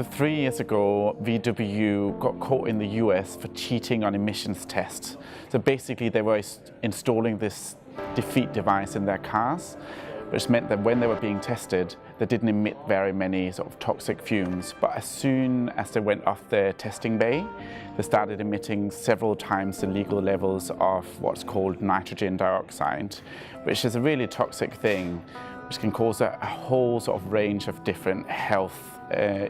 So 3 years ago, VW got caught in the US for cheating on emissions tests. So basically they were installing this defeat device in their cars, which meant that when they were being tested, they didn't emit very many sort of toxic fumes. But as soon as they went off their testing bay, they started emitting several times the legal levels of what's called nitrogen dioxide, which is a really toxic thing, which can cause a whole sort of range of different health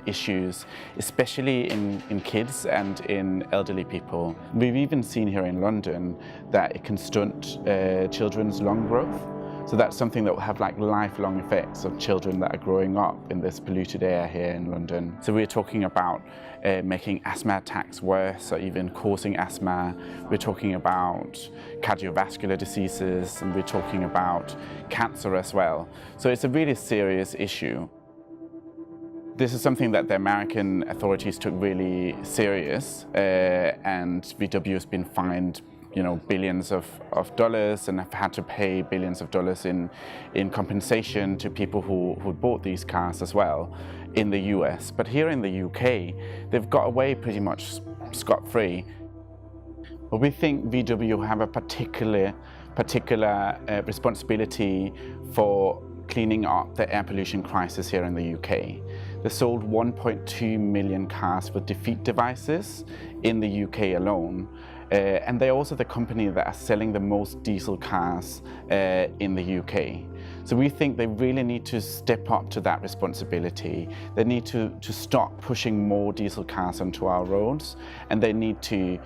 issues, especially in kids and in elderly people. We've even seen here in London that it can stunt children's lung growth. So that's something that will have like lifelong effects on children that are growing up in this polluted air here in London. So we're talking about making asthma attacks worse or even causing asthma. We're talking about cardiovascular diseases, and we're talking about cancer as well. So it's a really serious issue. This is something that the American authorities took really serious, and VW has been fined billions of dollars and have had to pay billions of dollars in compensation to people who bought these cars as well in the US. But here in the UK, they've got away pretty much scot-free. But we think VW have a particular responsibility for cleaning up the air pollution crisis here in the UK. They sold 1.2 million cars with defeat devices in the UK alone. And they're also the company that are selling the most diesel cars in the UK. So we think they really need to step up to that responsibility. They need to stop pushing more diesel cars onto our roads, and they need to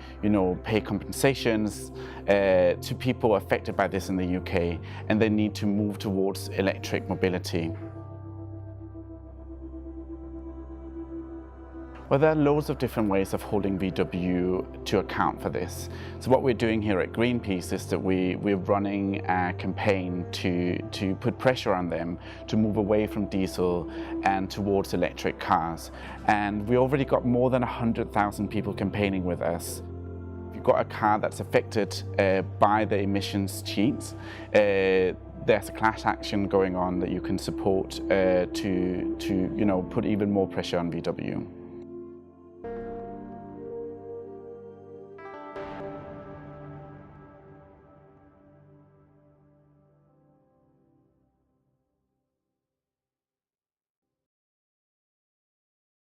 pay compensations to people affected by this in the UK, and they need to move towards electric mobility. Well, there are loads of different ways of holding VW to account for this. So what we're doing here at Greenpeace is that we're running a campaign to put pressure on them to move away from diesel and towards electric cars. And we already got more than 100,000 people campaigning with us. If you've got a car that's affected by the emissions cheats, there's a class action going on that you can support to put even more pressure on VW.